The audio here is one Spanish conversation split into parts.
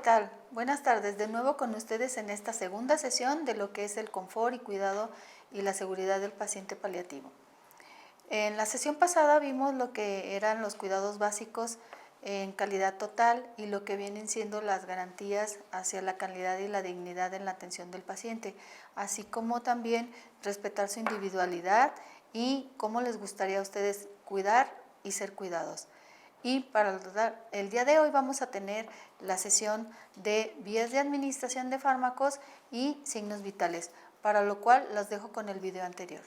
tal? Buenas tardes, de nuevo con ustedes en esta segunda sesión de lo que es el confort y cuidado y la seguridad del paciente paliativo. En la sesión pasada vimos lo que eran los cuidados básicos en calidad total y lo que vienen siendo las garantías hacia la calidad y la dignidad en la atención del paciente, así como también respetar su individualidad y cómo les gustaría a ustedes cuidar y ser cuidados. Y para el día de hoy vamos a tener la sesión de vías de administración de fármacos y signos vitales, para lo cual los dejo con el video anterior.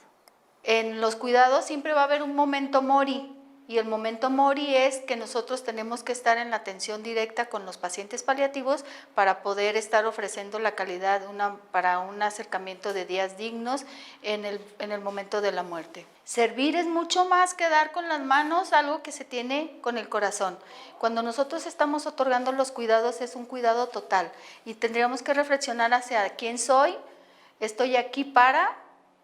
En los cuidados siempre va a haber un momento mori, y el momento mori es que nosotros tenemos que estar en la atención directa con los pacientes paliativos para poder estar ofreciendo la calidad para un acercamiento de días dignos en el momento de la muerte. Servir es mucho más que dar con las manos algo que se tiene con el corazón. Cuando nosotros estamos otorgando los cuidados es un cuidado total y tendríamos que reflexionar hacia quién soy, estoy aquí para,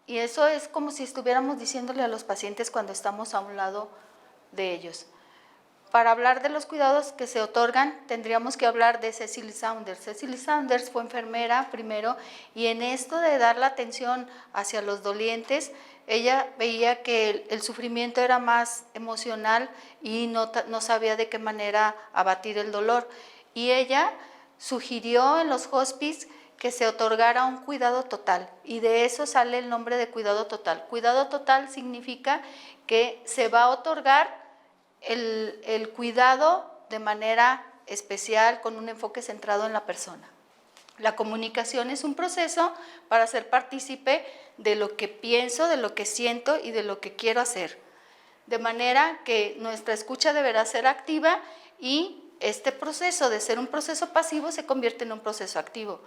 y eso es como si estuviéramos diciéndole a los pacientes cuando estamos a un lado de ellos. Para hablar de los cuidados que se otorgan, tendríamos que hablar de Cecily Saunders. Cecily Saunders fue enfermera primero y en esto de dar la atención hacia los dolientes, ella veía que el sufrimiento era más emocional y no sabía de qué manera abatir el dolor. Y ella sugirió en los hospices que se otorgara un cuidado total y de eso sale el nombre de cuidado total. Cuidado total significa que se va a otorgar el cuidado de manera especial con un enfoque centrado en la persona. La comunicación es un proceso para ser partícipe de lo que pienso, de lo que siento y de lo que quiero hacer. De manera que nuestra escucha deberá ser activa y este proceso de ser un proceso pasivo se convierte en un proceso activo.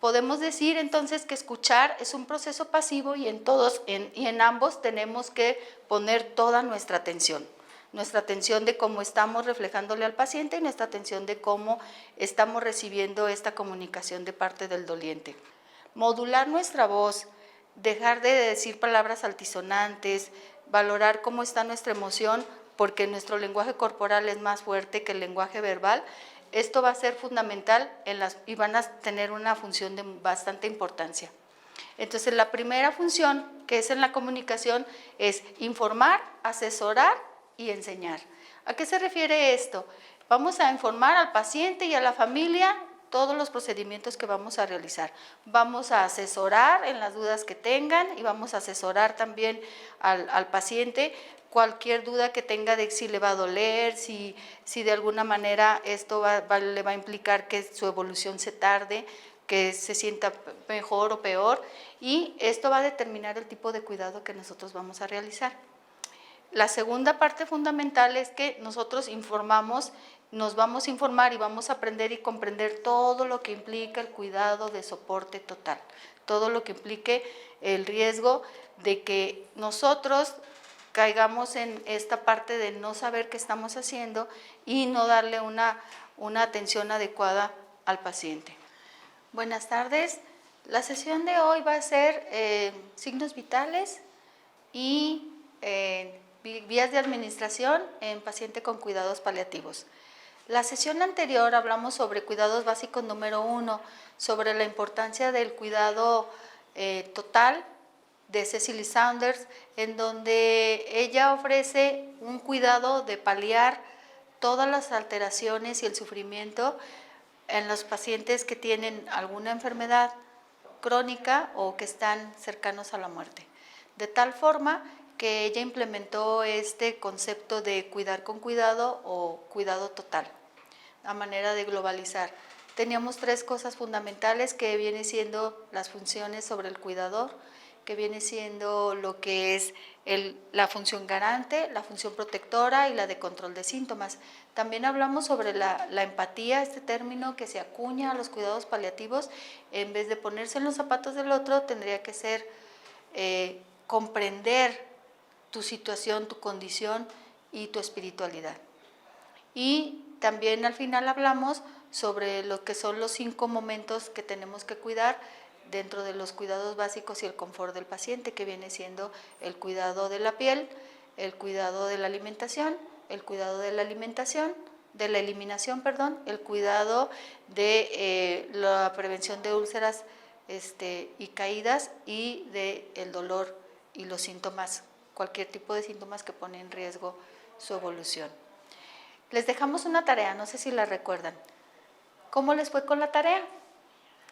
Podemos decir entonces que escuchar es un proceso pasivo y en ambos tenemos que poner toda nuestra atención de cómo estamos reflejándole al paciente y nuestra atención de cómo estamos recibiendo esta comunicación de parte del doliente. Modular nuestra voz, dejar de decir palabras altisonantes, valorar cómo está nuestra emoción, porque nuestro lenguaje corporal es más fuerte que el lenguaje verbal. Esto va a ser fundamental y van a tener una función de bastante importancia. Entonces, la primera función, que es en la comunicación, es informar, asesorar y enseñar. ¿A qué se refiere esto? Vamos a informar al paciente y a la familia todos los procedimientos que vamos a realizar. Vamos a asesorar en las dudas que tengan y vamos a asesorar también al paciente cualquier duda que tenga de si le va a doler, si de alguna manera esto le va a implicar que su evolución se tarde, que se sienta mejor o peor, y esto va a determinar el tipo de cuidado que nosotros vamos a realizar. La segunda parte fundamental es que nosotros nos vamos a informar y vamos a aprender y comprender todo lo que implica el cuidado de soporte total, todo lo que implique el riesgo de que nosotros caigamos en esta parte de no saber qué estamos haciendo y no darle una atención adecuada al paciente. Buenas tardes. La sesión de hoy va a ser signos vitales y vías de administración en paciente con cuidados paliativos. La sesión anterior hablamos sobre cuidados básicos número 1, sobre la importancia del cuidado total de Cecily Saunders, en donde ella ofrece un cuidado de paliar todas las alteraciones y el sufrimiento en los pacientes que tienen alguna enfermedad crónica o que están cercanos a la muerte. De tal forma que ella implementó este concepto de cuidar con cuidado o cuidado total, a manera de globalizar. Teníamos 3 cosas fundamentales que viene siendo las funciones sobre el cuidador, que viene siendo lo que es la función garante, la función protectora y la de control de síntomas. También hablamos sobre la empatía, este término que se acuña a los cuidados paliativos. En vez de ponerse en los zapatos del otro, tendría que ser comprender tu situación, tu condición y tu espiritualidad. Y también al final hablamos sobre lo que son los 5 momentos que tenemos que cuidar dentro de los cuidados básicos y el confort del paciente, que viene siendo el cuidado de la piel, el cuidado de la alimentación, de la eliminación, perdón, el cuidado de la prevención de úlceras y caídas y de el dolor y los síntomas, cualquier tipo de síntomas que pone en riesgo su evolución. Les dejamos una tarea, no sé si la recuerdan. ¿Cómo les fue con la tarea?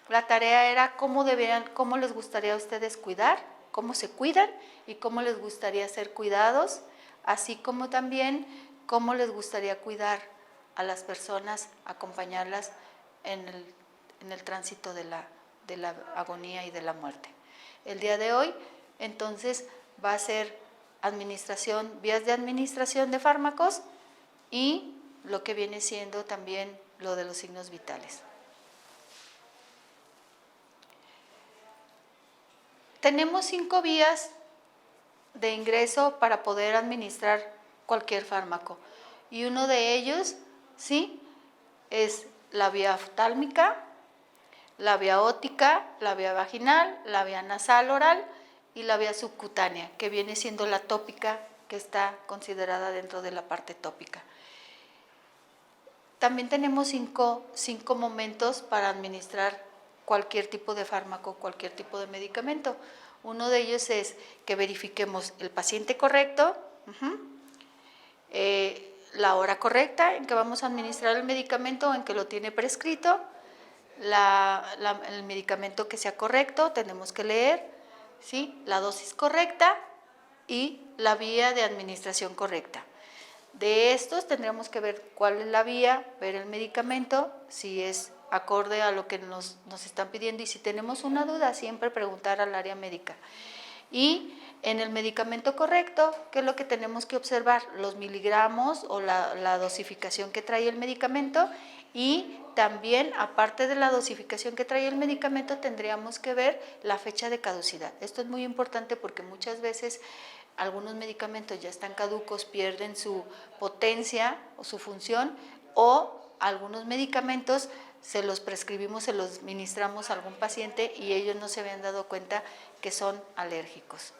La tarea era cómo les gustaría a ustedes cuidar, cómo se cuidan y cómo les gustaría ser cuidados, así como también cómo les gustaría cuidar a las personas, acompañarlas en el tránsito de la agonía y de la muerte. El día de hoy, entonces, va a ser vías de administración de fármacos y lo que viene siendo también lo de los signos vitales. Tenemos 5 vías de ingreso para poder administrar cualquier fármaco y uno de ellos, ¿sí?, es la vía oftálmica, la vía óptica, la vía vaginal, la vía nasal oral y la vía subcutánea, que viene siendo la tópica, que está considerada dentro de la parte tópica. También tenemos cinco momentos para administrar cualquier tipo de fármaco, cualquier tipo de medicamento. Uno de ellos es que verifiquemos el paciente correcto, la hora correcta en que vamos a administrar el medicamento, en que lo tiene prescrito, el medicamento que sea correcto, tenemos que leer, ¿sí?, la dosis correcta y la vía de administración correcta. De estos tendríamos que ver cuál es la vía, ver el medicamento, si es acorde a lo que nos están pidiendo, y si tenemos una duda, siempre preguntar al área médica. Y en el medicamento correcto, ¿qué es lo que tenemos que observar? Los miligramos o la dosificación que trae el medicamento, y también, aparte de la dosificación que trae el medicamento, tendríamos que ver la fecha de caducidad. Esto es muy importante porque muchas veces algunos medicamentos ya están caducos, pierden su potencia o su función, o algunos medicamentos se los prescribimos, se los ministramos a algún paciente y ellos no se habían dado cuenta que son alérgicos.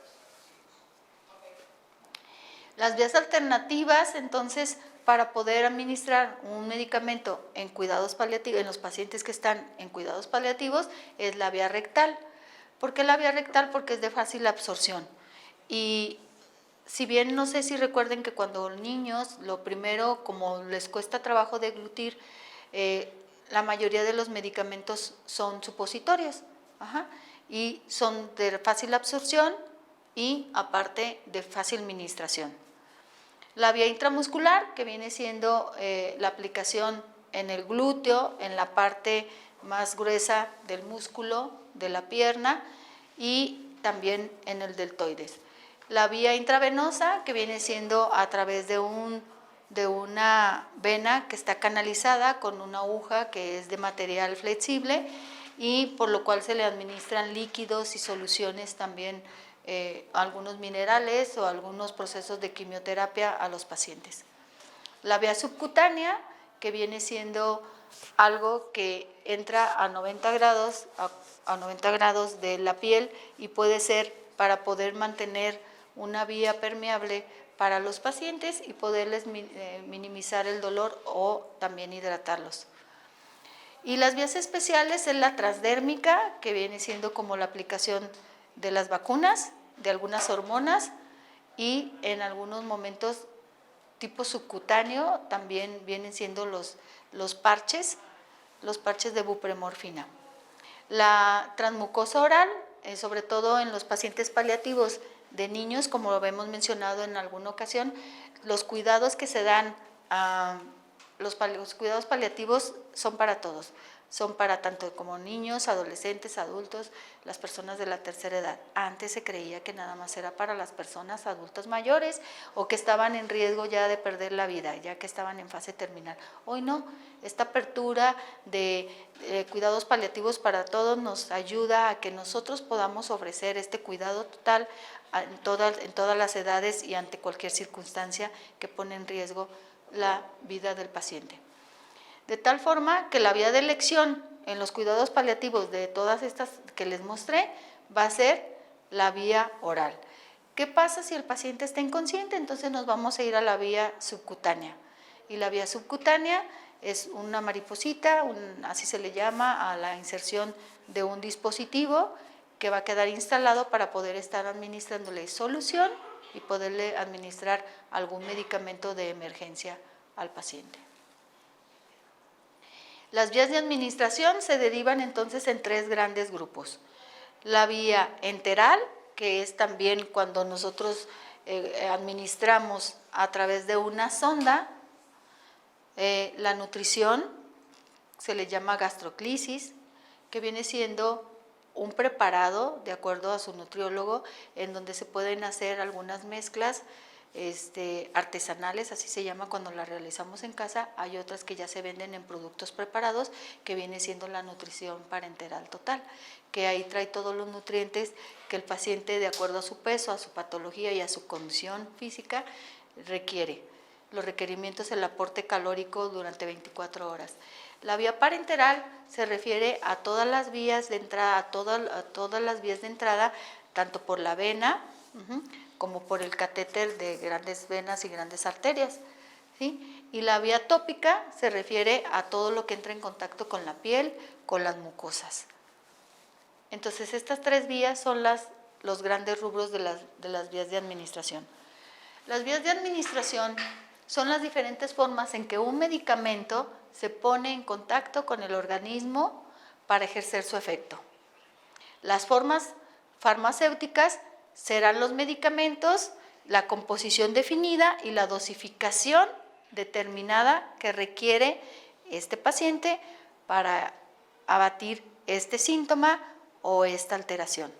Las vías alternativas, entonces, para poder administrar un medicamento en cuidados paliativos, en los pacientes que están en cuidados paliativos, es la vía rectal. ¿Por qué la vía rectal? Porque es de fácil absorción. Y si bien no sé si recuerden que cuando los niños, lo primero, como les cuesta trabajo deglutir, la mayoría de los medicamentos son supositorios, y son de fácil absorción y aparte de fácil administración. La vía intramuscular, que viene siendo la aplicación en el glúteo, en la parte más gruesa del músculo de la pierna, y también en el deltoides. La vía intravenosa, que viene siendo a través de una vena que está canalizada con una aguja que es de material flexible, y por lo cual se le administran líquidos y soluciones también, algunos minerales o algunos procesos de quimioterapia a los pacientes. La vía subcutánea, que viene siendo algo que entra a 90 grados, a 90 grados de la piel, y puede ser para poder mantener una vía permeable para los pacientes y poderles minimizar el dolor o también hidratarlos. Y las vías especiales es la transdérmica, que viene siendo como la aplicación de las vacunas, de algunas hormonas, y en algunos momentos tipo subcutáneo también vienen siendo los parches de bupremorfina. La transmucosa oral, sobre todo en los pacientes paliativos de niños, como lo hemos mencionado en alguna ocasión, los cuidados que se dan, los cuidados paliativos son para todos, son para tanto como niños, adolescentes, adultos, las personas de la tercera edad. Antes se creía que nada más era para las personas adultas mayores o que estaban en riesgo ya de perder la vida, ya que estaban en fase terminal. Hoy no, esta apertura de cuidados paliativos para todos nos ayuda a que nosotros podamos ofrecer este cuidado total en todas las edades y ante cualquier circunstancia que pone en riesgo la vida del paciente. De tal forma que la vía de elección en los cuidados paliativos de todas estas que les mostré va a ser la vía oral. ¿Qué pasa si el paciente está inconsciente? Entonces nos vamos a ir a la vía subcutánea. y la vía subcutánea es una mariposita, así se le llama a la inserción de un dispositivo que va a quedar instalado para poder estar administrándole solución y poderle administrar algún medicamento de emergencia al paciente. Las vías de administración se derivan entonces en 3 grandes grupos. La vía enteral, que es también cuando nosotros administramos a través de una sonda. La nutrición se le llama gastroclisis, que viene siendo un preparado, de acuerdo a su nutriólogo, en donde se pueden hacer algunas mezclas artesanales, así se llama cuando las realizamos en casa. Hay otras que ya se venden en productos preparados, que viene siendo la nutrición parenteral total, que ahí trae todos los nutrientes que el paciente, de acuerdo a su peso, a su patología y a su condición física, requiere. Los requerimientos, el aporte calórico durante 24 horas. La vía parenteral se refiere a todas las vías de entrada, a todas las vías de entrada, tanto por la vena, como por el catéter de grandes venas y grandes arterias, ¿sí? Y la vía tópica se refiere a todo lo que entra en contacto con la piel, con las mucosas. Entonces, estas 3 vías son los grandes rubros de las vías de administración. Las vías de administración son las diferentes formas en que un medicamento se pone en contacto con el organismo para ejercer su efecto. Las formas farmacéuticas serán los medicamentos, la composición definida y la dosificación determinada que requiere este paciente para abatir este síntoma o esta alteración.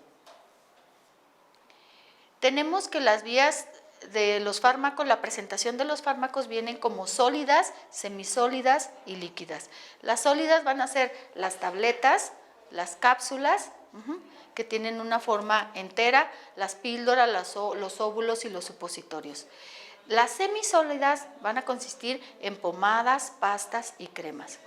Tenemos que las vías de los fármacos, la presentación de los fármacos vienen como sólidas, semisólidas y líquidas. Las sólidas van a ser las tabletas, las cápsulas, que tienen una forma entera, las píldoras, los óvulos y los supositorios. Las semisólidas van a consistir en pomadas, pastas y cremas.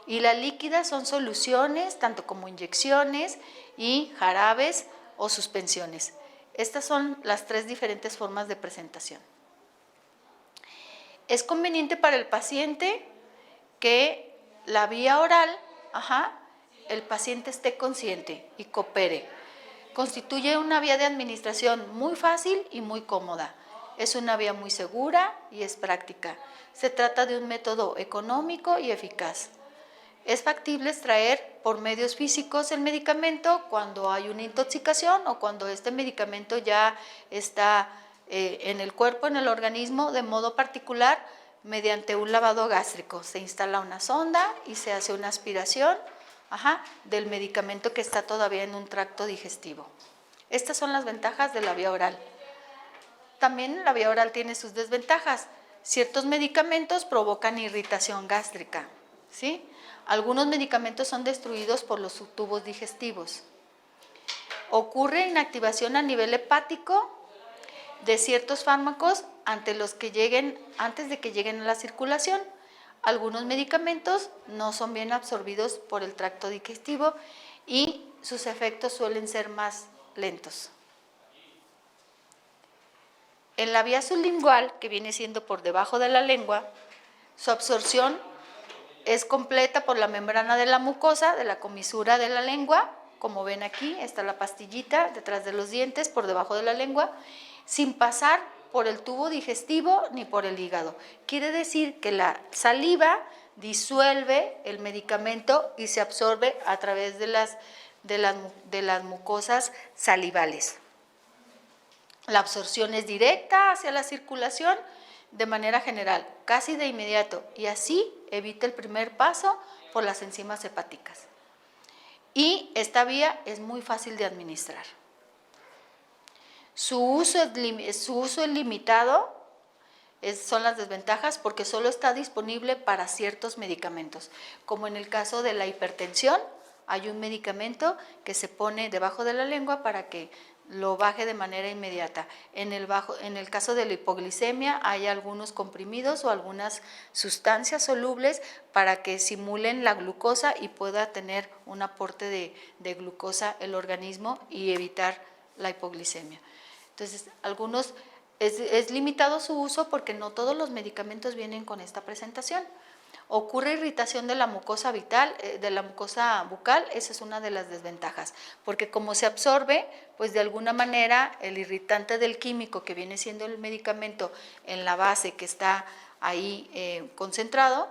Y las líquidas son soluciones, tanto como inyecciones y jarabes o suspensiones. Estas son las 3 diferentes formas de presentación. Es conveniente para el paciente que la vía oral, el paciente esté consciente y coopere. Constituye una vía de administración muy fácil y muy cómoda. Es una vía muy segura y es práctica. Se trata de un método económico y eficaz. Es factible extraer por medios físicos el medicamento cuando hay una intoxicación o cuando este medicamento ya está en el cuerpo, en el organismo, de modo particular mediante un lavado gástrico. Se instala una sonda y se hace una aspiración del medicamento que está todavía en un tracto digestivo. Estas son las ventajas de la vía oral. También la vía oral tiene sus desventajas. Ciertos medicamentos provocan irritación gástrica, ¿sí? Algunos medicamentos son destruidos por los tubos digestivos. Ocurre inactivación a nivel hepático de ciertos fármacos antes de que lleguen a la circulación. Algunos medicamentos no son bien absorbidos por el tracto digestivo y sus efectos suelen ser más lentos. En la vía sublingual, que viene siendo por debajo de la lengua, su absorción es completa por la membrana de la mucosa, de la comisura de la lengua. Como ven aquí, está la pastillita detrás de los dientes, por debajo de la lengua, sin pasar por el tubo digestivo ni por el hígado. Quiere decir que la saliva disuelve el medicamento y se absorbe a través de las mucosas salivales. La absorción es directa hacia la circulación de manera general, casi de inmediato, y así evita el primer paso por las enzimas hepáticas. Y esta vía es muy fácil de administrar. Su uso es limitado, son las desventajas, porque solo está disponible para ciertos medicamentos, como en el caso de la hipertensión. Hay un medicamento que se pone debajo de la lengua para que lo baje de manera inmediata. En el caso de la hipoglicemia hay algunos comprimidos o algunas sustancias solubles para que simulen la glucosa y pueda tener un aporte de glucosa el organismo y evitar la hipoglicemia. Entonces, algunos es limitado su uso porque no todos los medicamentos vienen con esta presentación. Ocurre irritación de la mucosa vital, de la mucosa bucal, esa es una de las desventajas, porque como se absorbe, pues de alguna manera el irritante del químico que viene siendo el medicamento en la base que está ahí concentrado,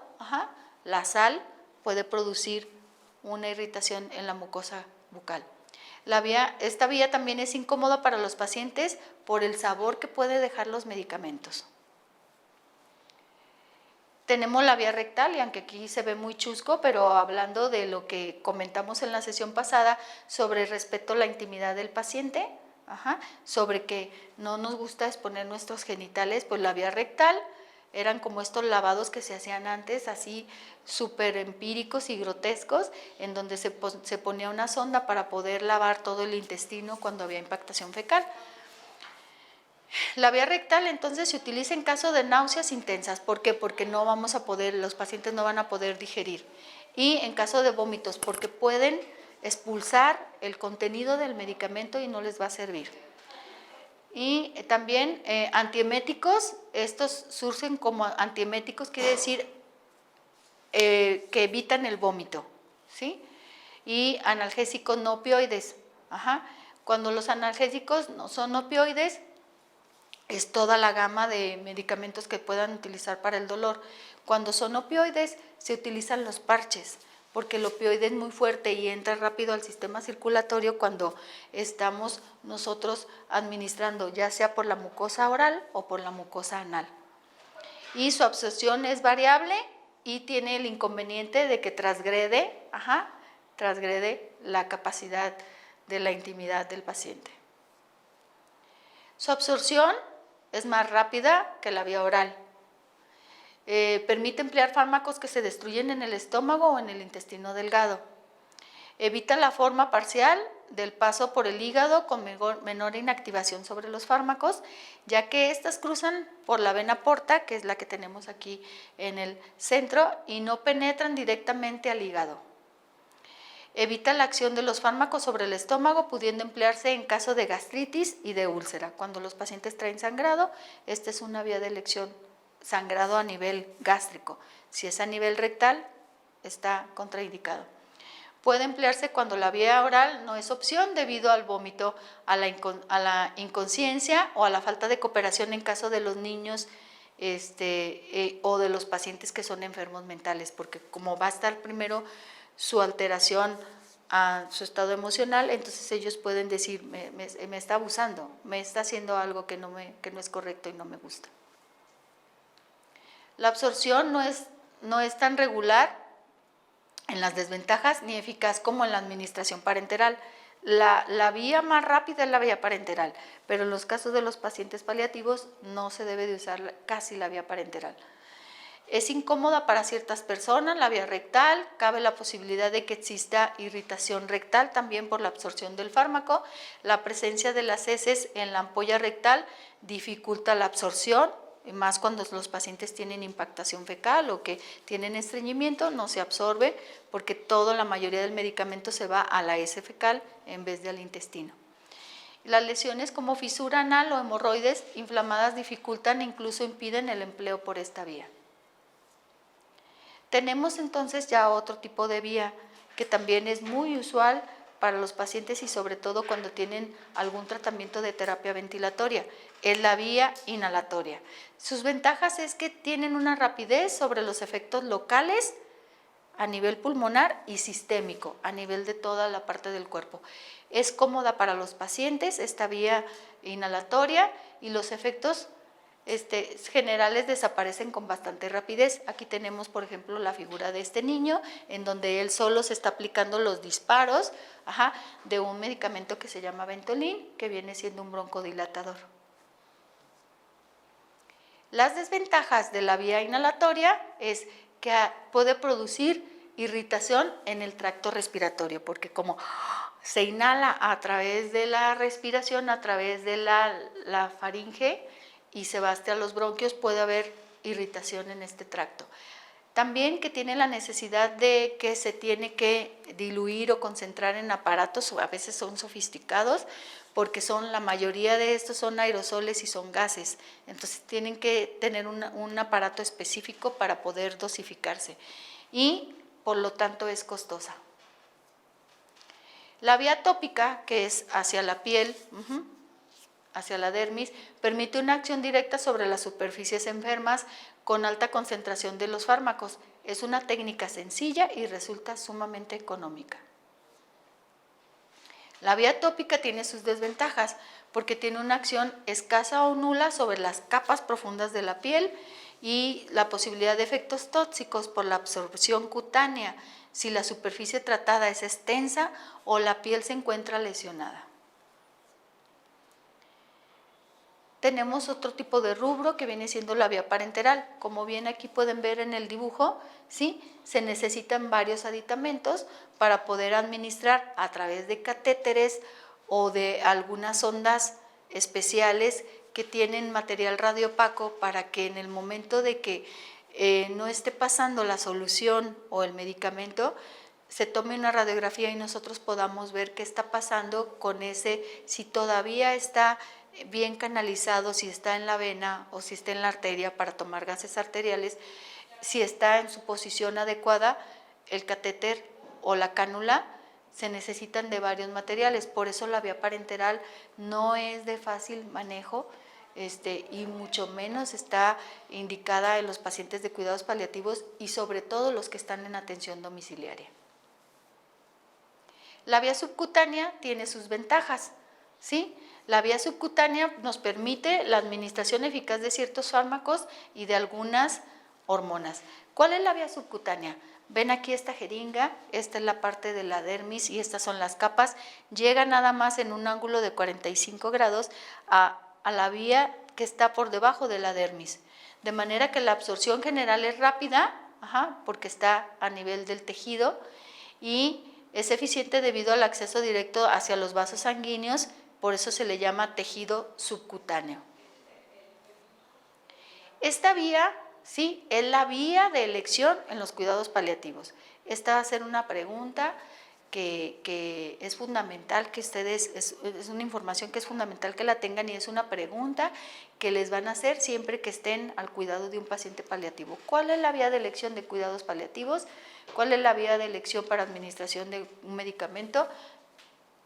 la sal puede producir una irritación en la mucosa bucal. Esta vía también es incómoda para los pacientes por el sabor que puede dejar los medicamentos. Tenemos la vía rectal, y aunque aquí se ve muy chusco, pero hablando de lo que comentamos en la sesión pasada sobre respeto a la intimidad del paciente, sobre que no nos gusta exponer nuestros genitales, pues la vía rectal eran como estos lavados que se hacían antes, así súper empíricos y grotescos, en donde se ponía una sonda para poder lavar todo el intestino cuando había impactación fecal. La vía rectal entonces se utiliza en caso de náuseas intensas. ¿Por qué? Porque no vamos a poder, los pacientes no van a poder digerir. Y en caso de vómitos, porque pueden expulsar el contenido del medicamento y no les va a servir. Y también antieméticos, estos surgen como antieméticos, quiere decir que evitan el vómito, ¿sí? Y analgésicos no opioides. Cuando los analgésicos no son opioides, es toda la gama de medicamentos que puedan utilizar para el dolor. Cuando son opioides, se utilizan los parches, porque el opioide es muy fuerte y entra rápido al sistema circulatorio cuando estamos nosotros administrando, ya sea por la mucosa oral o por la mucosa anal. Y su absorción es variable y tiene el inconveniente de que transgrede la capacidad de la intimidad del paciente. Su absorción es más rápida que la vía oral. Permite emplear fármacos que se destruyen en el estómago o en el intestino delgado. Evita la forma parcial del paso por el hígado con menor inactivación sobre los fármacos, ya que estas cruzan por la vena porta, que es la que tenemos aquí en el centro, y no penetran directamente al hígado. Evita la acción de los fármacos sobre el estómago, pudiendo emplearse en caso de gastritis y de úlcera. Cuando los pacientes traen sangrado, esta es una vía de elección, sangrado a nivel gástrico. Si es a nivel rectal, está contraindicado. Puede emplearse cuando la vía oral no es opción debido al vómito, a la inconsciencia o a la falta de cooperación en caso de los niños o de los pacientes que son enfermos mentales, porque como va a estar primero su alteración a su estado emocional, entonces ellos pueden decir, me está abusando, me está haciendo algo que no es correcto y no me gusta. La absorción no es tan regular en las desventajas ni eficaz como en la administración parenteral. La vía más rápida es la vía parenteral, pero en los casos de los pacientes paliativos no se debe de usar casi la vía parenteral. Es incómoda para ciertas personas, la vía rectal, cabe la posibilidad de que exista irritación rectal también por la absorción del fármaco. La presencia de las heces en la ampolla rectal dificulta la absorción, más cuando los pacientes tienen impactación fecal o que tienen estreñimiento, no se absorbe porque la mayoría del medicamento se va a la heces fecal en vez de al intestino. Las lesiones como fisura anal o hemorroides inflamadas dificultan e incluso impiden el empleo por esta vía. Tenemos entonces ya otro tipo de vía que también es muy usual para los pacientes y sobre todo cuando tienen algún tratamiento de terapia ventilatoria, es la vía inhalatoria. Sus ventajas es que tienen una rapidez sobre los efectos locales a nivel pulmonar y sistémico, a nivel de toda la parte del cuerpo. Es cómoda para los pacientes esta vía inhalatoria y los efectos generales desaparecen con bastante rapidez. Aquí tenemos, por ejemplo, la figura de este niño en donde él solo se está aplicando los disparos de un medicamento que se llama Ventolin, que viene siendo un broncodilatador. Las desventajas de la vía inhalatoria es que puede producir irritación en el tracto respiratorio, porque como se inhala a través de la respiración, a través de la faringe, y se va hasta los bronquios, puede haber irritación en este tracto. También que tiene la necesidad de que se tiene que diluir o concentrar en aparatos, a veces son sofisticados, porque la mayoría de estos son aerosoles y son gases, entonces tienen que tener un aparato específico para poder dosificarse y por lo tanto es costosa. La vía tópica, que es hacia la piel, hacia la dermis, permite una acción directa sobre las superficies enfermas con alta concentración de los fármacos. Es una técnica sencilla y resulta sumamente económica. La vía tópica tiene sus desventajas porque tiene una acción escasa o nula sobre las capas profundas de la piel y la posibilidad de efectos tóxicos por la absorción cutánea si la superficie tratada es extensa o la piel se encuentra lesionada. Tenemos otro tipo de rubro que viene siendo la vía parenteral. Como bien aquí pueden ver en el dibujo, ¿sí? Se necesitan varios aditamentos para poder administrar a través de catéteres o de algunas sondas especiales que tienen material radiopaco para que en el momento de que no esté pasando la solución o el medicamento, se tome una radiografía y nosotros podamos ver qué está pasando con ese, si todavía está bien canalizado, si está en la vena o si está en la arteria para tomar gases arteriales, si está en su posición adecuada, el catéter o la cánula se necesitan de varios materiales, por eso la vía parenteral no es de fácil manejo y mucho menos está indicada en los pacientes de cuidados paliativos y sobre todo los que están en atención domiciliaria. La vía subcutánea tiene sus ventajas, ¿sí? La vía subcutánea nos permite la administración eficaz de ciertos fármacos y de algunas hormonas. ¿Cuál es la vía subcutánea? Ven aquí esta jeringa, esta es la parte de la dermis y estas son las capas. Llega nada más en un ángulo de 45 grados a la vía que está por debajo de la dermis. De manera que la absorción general es rápida, porque está a nivel del tejido y es eficiente debido al acceso directo hacia los vasos sanguíneos, por eso se le llama tejido subcutáneo. Esta vía, sí, es la vía de elección en los cuidados paliativos. Esta va a ser una pregunta que es fundamental que ustedes, es una información que es fundamental que la tengan y es una pregunta que les van a hacer siempre que estén al cuidado de un paciente paliativo. ¿Cuál es la vía de elección de cuidados paliativos? ¿Cuál es la vía de elección para administración de un medicamento?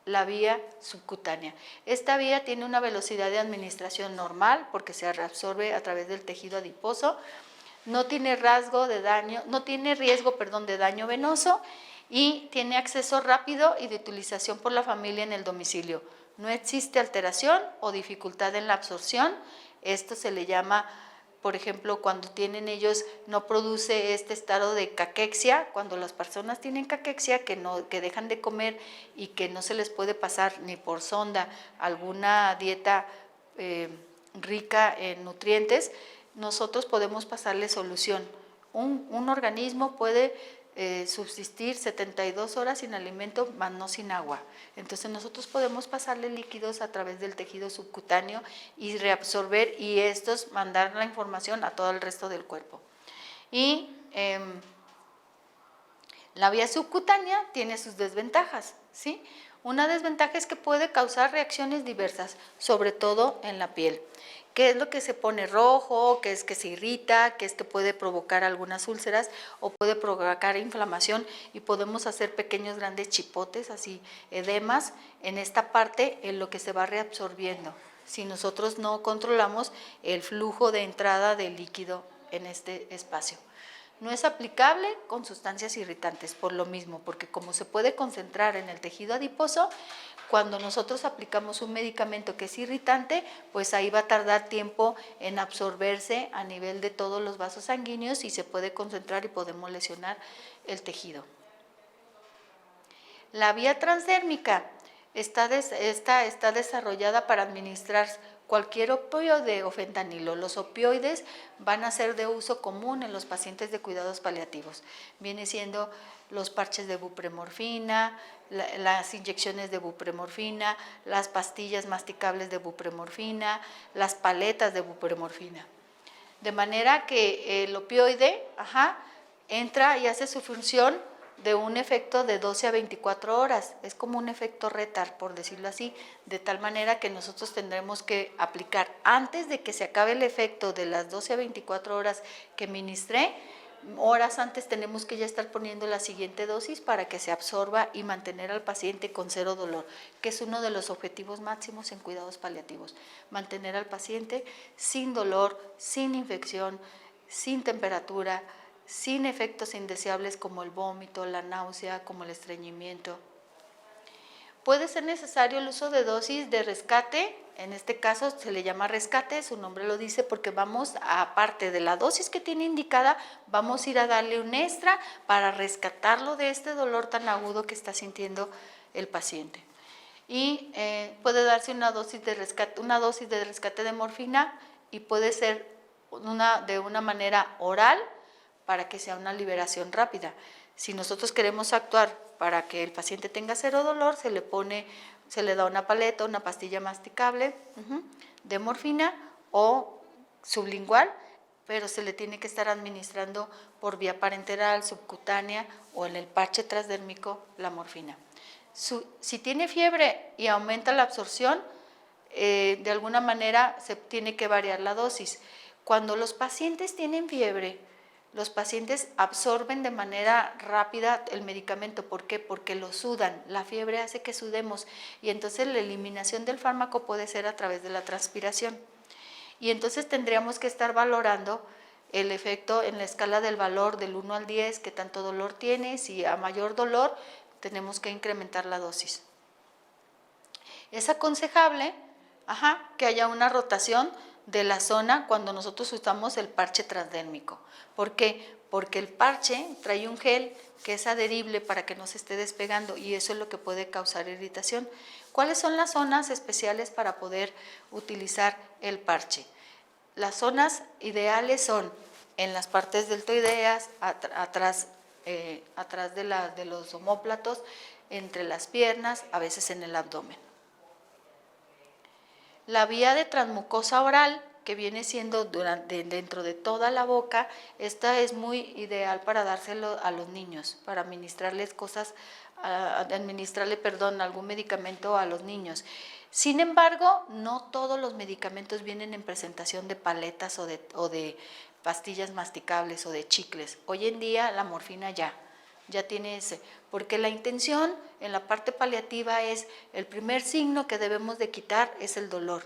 La vía subcutánea. Esta vía tiene una velocidad de administración normal porque se reabsorbe a través del tejido adiposo, no tiene riesgo de daño venoso y tiene acceso rápido y de utilización por la familia en el domicilio. No existe alteración o dificultad en la absorción. Esto se le llama, por ejemplo, cuando tienen ellos, no produce este estado de caquexia, cuando las personas tienen caquexia, que dejan de comer y que no se les puede pasar ni por sonda alguna dieta rica en nutrientes, nosotros podemos pasarle solución. Un organismo puede subsistir 72 horas sin alimento, mas no sin agua. Entonces nosotros podemos pasarle líquidos a través del tejido subcutáneo y reabsorber y estos mandar la información a todo el resto del cuerpo. Y la vía subcutánea tiene sus desventajas, ¿sí? Una desventaja es que puede causar reacciones diversas, sobre todo en la piel. ¿Qué es lo que se pone rojo? ¿Qué es que se irrita? ¿Qué es que puede provocar algunas úlceras o puede provocar inflamación? Y podemos hacer pequeños grandes chipotes, así edemas, en esta parte en lo que se va reabsorbiendo. Si nosotros no controlamos el flujo de entrada del líquido en este espacio. No es aplicable con sustancias irritantes por lo mismo, porque como se puede concentrar en el tejido adiposo, cuando nosotros aplicamos un medicamento que es irritante, pues ahí va a tardar tiempo en absorberse a nivel de todos los vasos sanguíneos y se puede concentrar y podemos lesionar el tejido. La vía transdérmica está desarrollada para administrar cualquier opioide o fentanilo. Los opioides van a ser de uso común en los pacientes de cuidados paliativos. Viene siendo los parches de bupremorfina, las inyecciones de bupremorfina, las pastillas masticables de bupremorfina, las paletas de bupremorfina. De manera que el opioide entra y hace su función de un efecto de 12 a 24 horas. Es como un efecto retar, por decirlo así, de tal manera que nosotros tendremos que aplicar antes de que se acabe el efecto de las 12 a 24 horas que ministré. Horas antes tenemos que ya estar poniendo la siguiente dosis para que se absorba y mantener al paciente con cero dolor, que es uno de los objetivos máximos en cuidados paliativos. Mantener al paciente sin dolor, sin infección, sin temperatura, sin efectos indeseables como el vómito, la náusea, como el estreñimiento. Puede ser necesario el uso de dosis de rescate. En este caso se le llama rescate, su nombre lo dice, porque vamos, aparte de la dosis que tiene indicada, vamos a ir a darle un extra para rescatarlo de este dolor tan agudo que está sintiendo el paciente. Y puede darse una dosis de rescate de morfina, y puede ser de una manera oral para que sea una liberación rápida. Si nosotros queremos actuar para que el paciente tenga cero dolor, se le da una paleta, una pastilla masticable de morfina o sublingual, pero se le tiene que estar administrando por vía parenteral, subcutánea o en el parche transdérmico la morfina. Si tiene fiebre y aumenta la absorción, de alguna manera se tiene que variar la dosis. Cuando los pacientes tienen fiebre, los pacientes absorben de manera rápida el medicamento. ¿Por qué? Porque lo sudan. La fiebre hace que sudemos y entonces la eliminación del fármaco puede ser a través de la transpiración. Y entonces tendríamos que estar valorando el efecto en la escala del valor del 1 al 10, qué tanto dolor tiene. Si a mayor dolor, tenemos que incrementar la dosis. Es aconsejable que haya una rotación de la zona cuando nosotros usamos el parche transdérmico. ¿Por qué? Porque el parche trae un gel que es adherible para que no se esté despegando y eso es lo que puede causar irritación. ¿Cuáles son las zonas especiales para poder utilizar el parche? Las zonas ideales son en las partes deltoideas, atrás de los omóplatos, entre las piernas, a veces en el abdomen. La vía de transmucosa oral, que viene siendo dentro de toda la boca, esta es muy ideal para dárselo a los niños, para administrarle algún medicamento a los niños. Sin embargo, no todos los medicamentos vienen en presentación de paletas o de pastillas masticables o de chicles. Hoy en día la morfina ya tiene ese, porque la intención en la parte paliativa es, el primer signo que debemos de quitar es el dolor.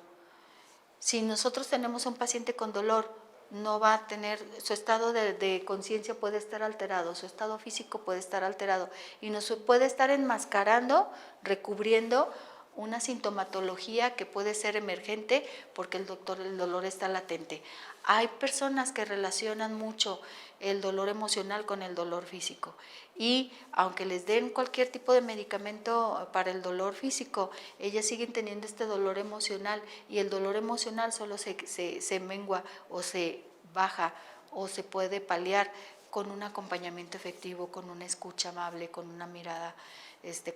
Si nosotros tenemos un paciente con dolor, no va a tener, su estado de conciencia puede estar alterado, su estado físico puede estar alterado y nos puede estar enmascarando, recubriendo una sintomatología que puede ser emergente porque el dolor está latente. Hay personas que relacionan mucho el dolor emocional con el dolor físico y aunque les den cualquier tipo de medicamento para el dolor físico, ellas siguen teniendo este dolor emocional y el dolor emocional solo se mengua o se baja o se puede paliar con un acompañamiento efectivo, con una escucha amable, con una mirada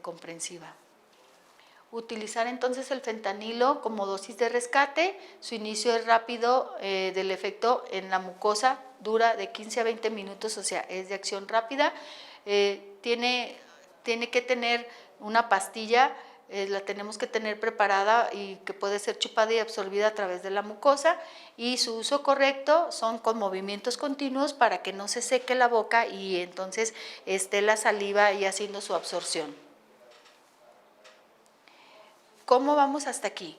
comprensiva. Utilizar entonces el fentanilo como dosis de rescate. Su inicio es rápido, del efecto en la mucosa dura de 15 a 20 minutos, o sea, es de acción rápida. Tiene que tener una pastilla, la tenemos que tener preparada y que puede ser chupada y absorbida a través de la mucosa, y su uso correcto son con movimientos continuos para que no se seque la boca y entonces esté la saliva y haciendo su absorción. ¿Cómo vamos hasta aquí?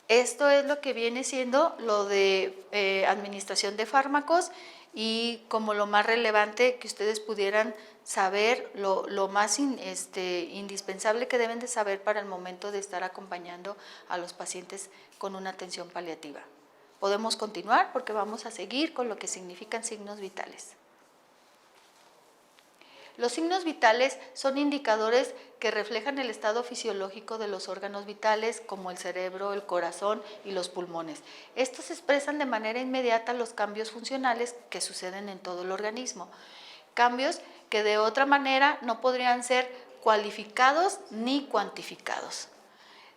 Esto es lo que viene siendo lo de administración de fármacos y como lo más relevante que ustedes pudieran saber, lo más indispensable que deben de saber para el momento de estar acompañando a los pacientes con una atención paliativa. Podemos continuar porque vamos a seguir con lo que significan signos vitales. Los signos vitales son indicadores que reflejan el estado fisiológico de los órganos vitales como el cerebro, el corazón y los pulmones. Estos expresan de manera inmediata los cambios funcionales que suceden en todo el organismo. Cambios que de otra manera no podrían ser cualificados ni cuantificados.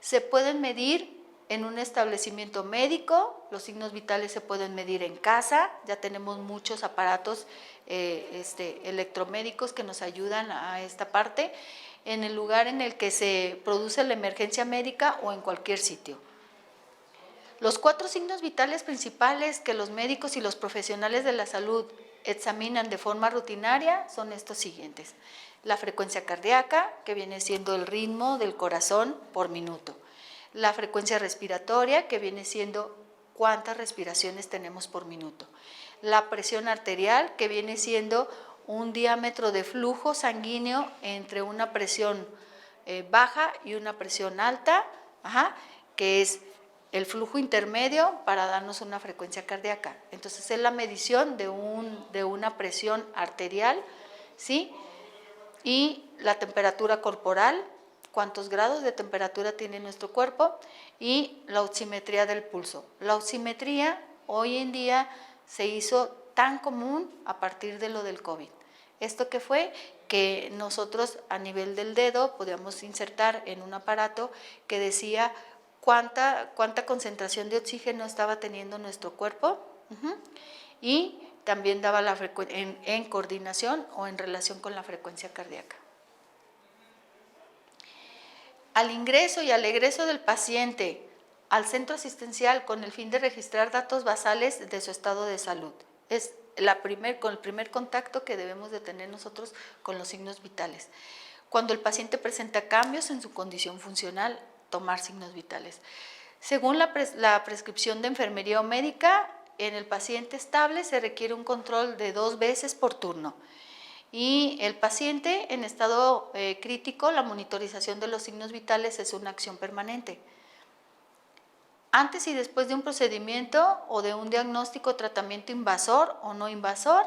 Se pueden medir en un establecimiento médico, los signos vitales se pueden medir en casa, ya tenemos muchos aparatos electromédicos que nos ayudan a esta parte, en el lugar en el que se produce la emergencia médica o en cualquier sitio. Los 4 signos vitales principales que los médicos y los profesionales de la salud examinan de forma rutinaria son estos siguientes. La frecuencia cardíaca, que viene siendo el ritmo del corazón por minuto. La frecuencia respiratoria, que viene siendo cuántas respiraciones tenemos por minuto. La presión arterial, que viene siendo un diámetro de flujo sanguíneo entre una presión baja y una presión alta, que es el flujo intermedio para darnos una frecuencia cardíaca. Entonces es la medición de una presión arterial, ¿sí? Y la temperatura corporal, cuántos grados de temperatura tiene nuestro cuerpo, y la oximetría del pulso. La oximetría hoy en día se hizo tan común a partir de lo del COVID. ¿Esto qué fue? Que nosotros a nivel del dedo podíamos insertar en un aparato que decía cuánta concentración de oxígeno estaba teniendo nuestro cuerpo, y también daba la en coordinación o en relación con la frecuencia cardíaca. Al ingreso y al egreso del paciente al centro asistencial con el fin de registrar datos basales de su estado de salud. Es el primer contacto que debemos de tener nosotros con los signos vitales. Cuando el paciente presenta cambios en su condición funcional, tomar signos vitales. Según la prescripción de enfermería o médica, en el paciente estable se requiere un control de 2 veces por turno. Y el paciente en estado crítico, la monitorización de los signos vitales es una acción permanente. Antes y después de un procedimiento o de un diagnóstico o tratamiento invasor o no invasor,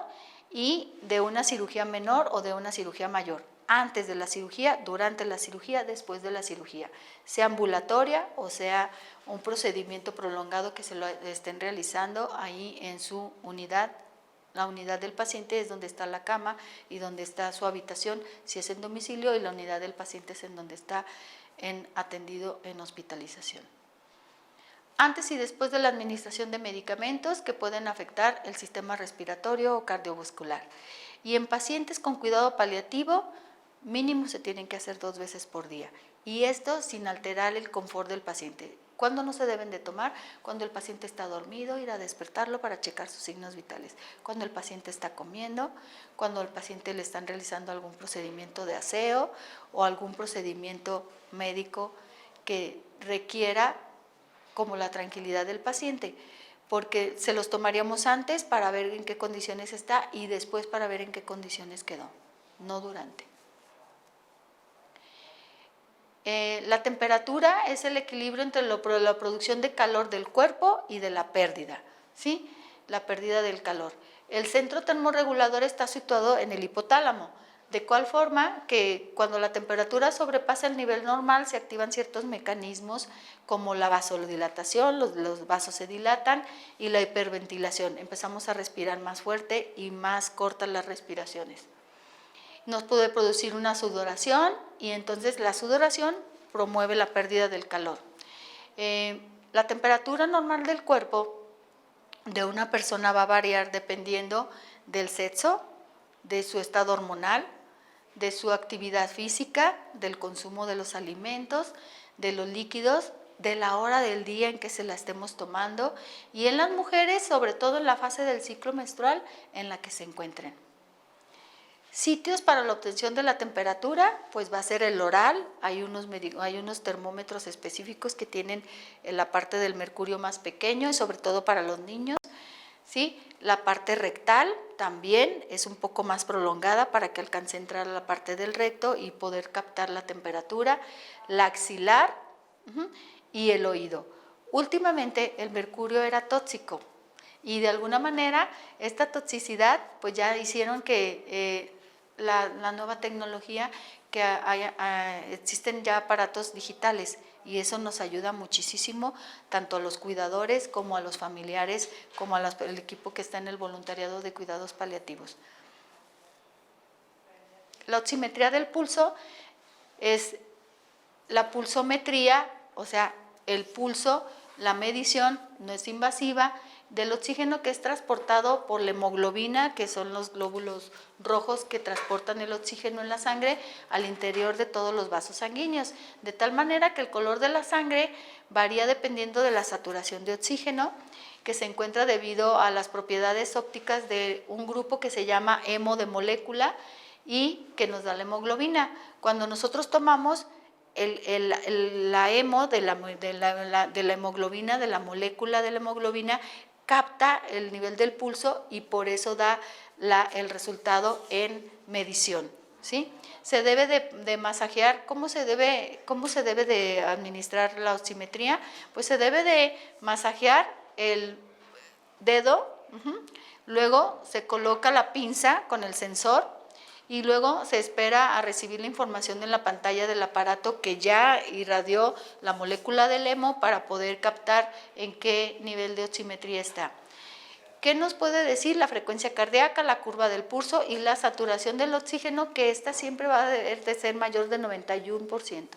y de una cirugía menor o de una cirugía mayor. Antes de la cirugía, durante la cirugía, después de la cirugía, sea ambulatoria o sea un procedimiento prolongado que se lo estén realizando ahí en su unidad. La unidad del paciente es donde está la cama y donde está su habitación, si es en domicilio, y la unidad del paciente es en donde está atendido en hospitalización. Antes y después de la administración de medicamentos que pueden afectar el sistema respiratorio o cardiovascular. Y en pacientes con cuidado paliativo, mínimo se tienen que hacer 2 veces por día. Y esto sin alterar el confort del paciente. ¿Cuándo no se deben de tomar? Cuando el paciente está dormido, ir a despertarlo para checar sus signos vitales. Cuando el paciente está comiendo, cuando al paciente le están realizando algún procedimiento de aseo o algún procedimiento médico que requiera como la tranquilidad del paciente, porque se los tomaríamos antes para ver en qué condiciones está y después para ver en qué condiciones quedó, no durante. La temperatura es el equilibrio entre la producción de calor del cuerpo y de la pérdida, ¿sí? La pérdida del calor. El centro termorregulador está situado en el hipotálamo, de cual forma que cuando la temperatura sobrepasa el nivel normal se activan ciertos mecanismos como la vasodilatación, los vasos se dilatan, y la hiperventilación. Empezamos a respirar más fuerte y más cortas las respiraciones. Nos puede producir una sudoración y entonces la sudoración promueve la pérdida del calor. La temperatura normal del cuerpo de una persona va a variar dependiendo del sexo, de su estado hormonal, de su actividad física, del consumo de los alimentos, de los líquidos, de la hora del día en que se la estemos tomando, y en las mujeres, sobre todo en la fase del ciclo menstrual en la que se encuentren. Sitios para la obtención de la temperatura, pues va a ser el oral. Hay unos termómetros específicos que tienen la parte del mercurio más pequeño, y sobre todo para los niños, ¿sí? La parte rectal también es un poco más prolongada para que alcance a entrar a la parte del recto y poder captar la temperatura. La axilar y el oído. Últimamente el mercurio era tóxico y de alguna manera esta toxicidad pues ya hicieron que la nueva tecnología, que existen ya aparatos digitales, y eso nos ayuda muchísimo tanto a los cuidadores como a los familiares, como al equipo que está en el voluntariado de cuidados paliativos. La oximetría del pulso es la pulsometría, o sea, el pulso La medición no es invasiva del oxígeno que es transportado por la hemoglobina, que son los glóbulos rojos que transportan el oxígeno en la sangre al interior de todos los vasos sanguíneos, de tal manera que el color de la sangre varía dependiendo de la saturación de oxígeno que se encuentra debido a las propiedades ópticas de un grupo que se llama hemo de molécula y que nos da la hemoglobina. Cuando nosotros tomamos la hemo de la hemoglobina, de la molécula de la hemoglobina, capta el nivel del pulso y por eso da el resultado en medición, ¿sí? Se debe de masajear. ¿Cómo se debe de administrar la oximetría? Pues se debe de masajear el dedo, luego se coloca la pinza con el sensor y luego se espera a recibir la información en la pantalla del aparato que ya irradió la molécula del hemo para poder captar en qué nivel de oximetría está. ¿Qué nos puede decir la frecuencia cardíaca, la curva del pulso y la saturación del oxígeno? Que esta siempre va a deber de ser mayor de 91%.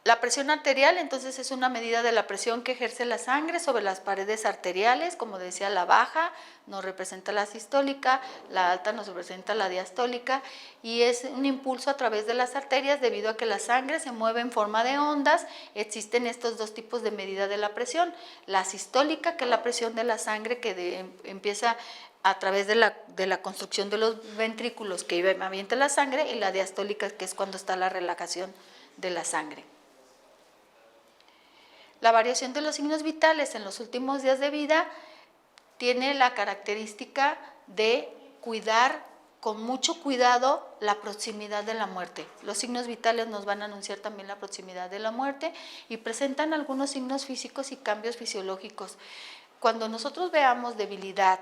La presión arterial, entonces, es una medida de la presión que ejerce la sangre sobre las paredes arteriales. Como decía, la baja nos representa la sistólica, la alta nos representa la diastólica, y es un impulso a través de las arterias debido a que la sangre se mueve en forma de ondas. Existen estos dos tipos de medida de la presión: la sistólica, que es la presión de la sangre que empieza a través de la construcción de los ventrículos que avienta la sangre, y la diastólica, que es cuando está la relajación de la sangre. La variación de los signos vitales en los últimos días de vida tiene la característica de cuidar con mucho cuidado la proximidad de la muerte. Los signos vitales nos van a anunciar también la proximidad de la muerte y presentan algunos signos físicos y cambios fisiológicos. Cuando nosotros veamos debilidad,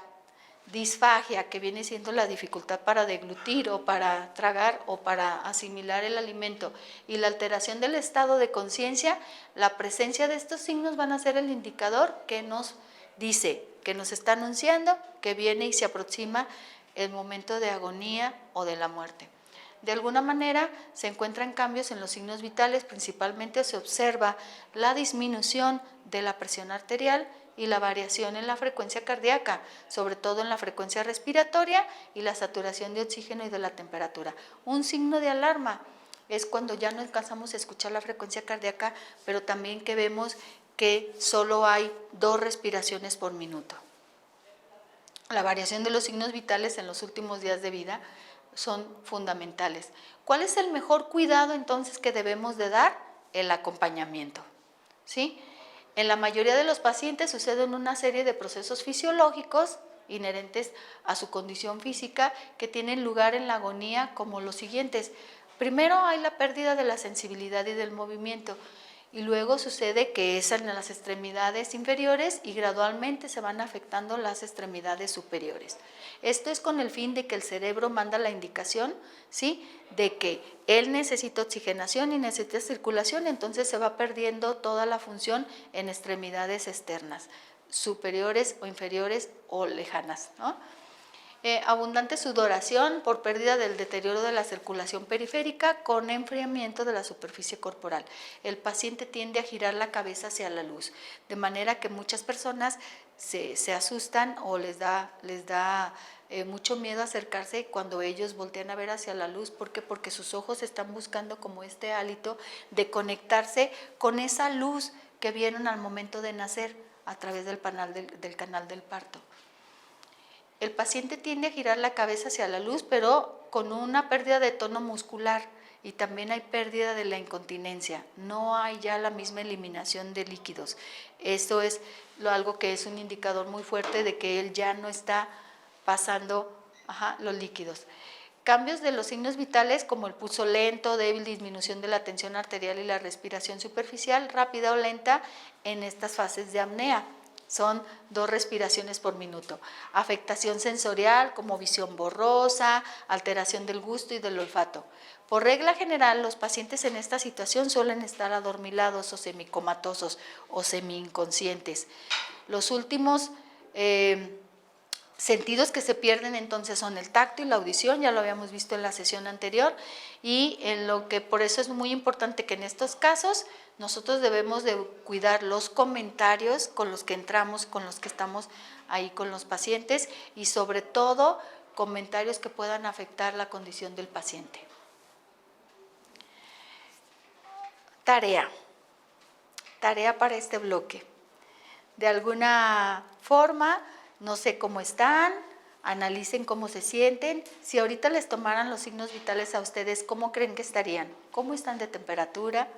disfagia, que viene siendo la dificultad para deglutir o para tragar o para asimilar el alimento, y la alteración del estado de conciencia, la presencia de estos signos van a ser el indicador que nos dice, que nos está anunciando que viene y se aproxima el momento de agonía o de la muerte. De alguna manera se encuentran cambios en los signos vitales, principalmente se observa la disminución de la presión arterial y la variación en la frecuencia cardíaca, sobre todo en la frecuencia respiratoria y la saturación de oxígeno y de la temperatura. Un signo de alarma es cuando ya no alcanzamos a escuchar la frecuencia cardíaca, pero también que vemos que solo hay 2 respiraciones por minuto. La variación de los signos vitales en los últimos días de vida son fundamentales. ¿Cuál es el mejor cuidado entonces que debemos de dar? El acompañamiento, ¿sí? En la mayoría de los pacientes suceden una serie de procesos fisiológicos inherentes a su condición física que tienen lugar en la agonía, como los siguientes. Primero hay la pérdida de la sensibilidad y del movimiento, y luego sucede que es en las extremidades inferiores y gradualmente se van afectando las extremidades superiores. Esto es con el fin de que el cerebro manda la indicación, ¿sí?, de que él necesita oxigenación y necesita circulación, entonces se va perdiendo toda la función en extremidades externas, superiores o inferiores o lejanas, ¿no? Abundante sudoración por pérdida del deterioro de la circulación periférica con enfriamiento de la superficie corporal. El paciente tiende a girar la cabeza hacia la luz, de manera que muchas personas se asustan o les da mucho miedo acercarse cuando ellos voltean a ver hacia la luz. ¿Por qué? Porque sus ojos están buscando como este hálito de conectarse con esa luz que vieron al momento de nacer a través del canal del parto. El paciente tiende a girar la cabeza hacia la luz, pero con una pérdida de tono muscular, y también hay pérdida de la incontinencia. No hay ya la misma eliminación de líquidos. Esto es algo que es un indicador muy fuerte de que él ya no está pasando los líquidos. Cambios de los signos vitales como el pulso lento, débil, disminución de la tensión arterial y la respiración superficial, rápida o lenta en estas fases de apnea. Son 2 respiraciones por minuto. Afectación sensorial como visión borrosa, alteración del gusto y del olfato. Por regla general, los pacientes en esta situación suelen estar adormilados o semicomatosos o semi-inconscientes. Los últimos sentidos que se pierden entonces son el tacto y la audición, ya lo habíamos visto en la sesión anterior, y en lo que por eso es muy importante que en estos casos nosotros debemos de cuidar los comentarios con los que entramos, con los que estamos ahí con los pacientes, y sobre todo comentarios que puedan afectar la condición del paciente. Tarea para este bloque. De alguna forma, no sé cómo están, analicen cómo se sienten. Si ahorita les tomaran los signos vitales a ustedes, ¿cómo creen que estarían? ¿Cómo están de temperatura?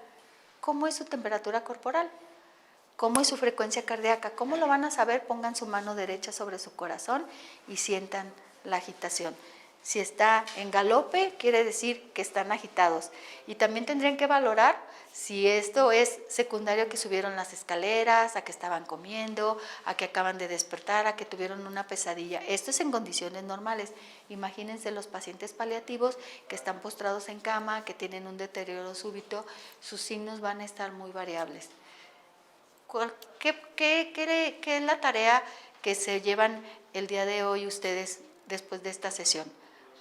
¿Cómo es su temperatura corporal? ¿Cómo es su frecuencia cardíaca? ¿Cómo lo van a saber? Pongan su mano derecha sobre su corazón y sientan la agitación. Si está en galope, quiere decir que están agitados. Y también tendrían que valorar si esto es secundario, que subieron las escaleras, a que estaban comiendo, a que acaban de despertar, a que tuvieron una pesadilla. Esto es en condiciones normales. Imagínense los pacientes paliativos que están postrados en cama, que tienen un deterioro súbito, sus signos van a estar muy variables. ¿Qué es la tarea que se llevan el día de hoy ustedes después de esta sesión?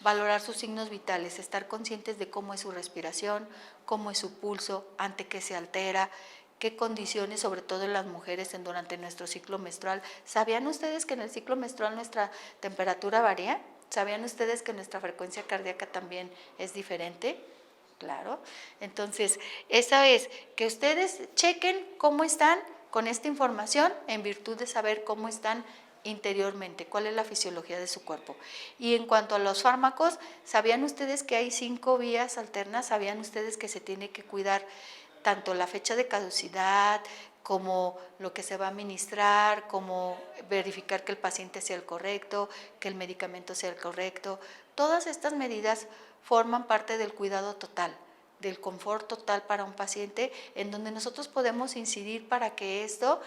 Valorar sus signos vitales, estar conscientes de cómo es su respiración, cómo es su pulso, ante qué se altera, qué condiciones, sobre todo en las mujeres durante nuestro ciclo menstrual. ¿Sabían ustedes que en el ciclo menstrual nuestra temperatura varía? ¿Sabían ustedes que nuestra frecuencia cardíaca también es diferente? Claro. Entonces, esa es, que ustedes chequen cómo están con esta información en virtud de saber cómo están interiormente, cuál es la fisiología de su cuerpo. Y en cuanto a los fármacos, ¿sabían ustedes que hay 5 vías alternas? ¿Sabían ustedes que se tiene que cuidar tanto la fecha de caducidad como lo que se va a administrar, como verificar que el paciente sea el correcto, que el medicamento sea el correcto? Todas estas medidas forman parte del cuidado total, del confort total para un paciente, en donde nosotros podemos incidir para que esto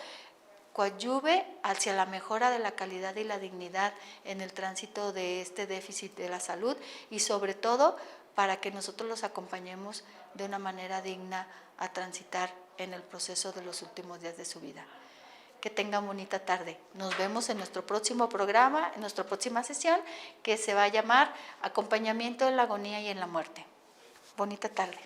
coadyuve hacia la mejora de la calidad y la dignidad en el tránsito de este déficit de la salud, y sobre todo para que nosotros los acompañemos de una manera digna a transitar en el proceso de los últimos días de su vida. Que tengan bonita tarde. Nos vemos en nuestro próximo programa, en nuestra próxima sesión, que se va a llamar Acompañamiento en la agonía y en la muerte. Bonita tarde.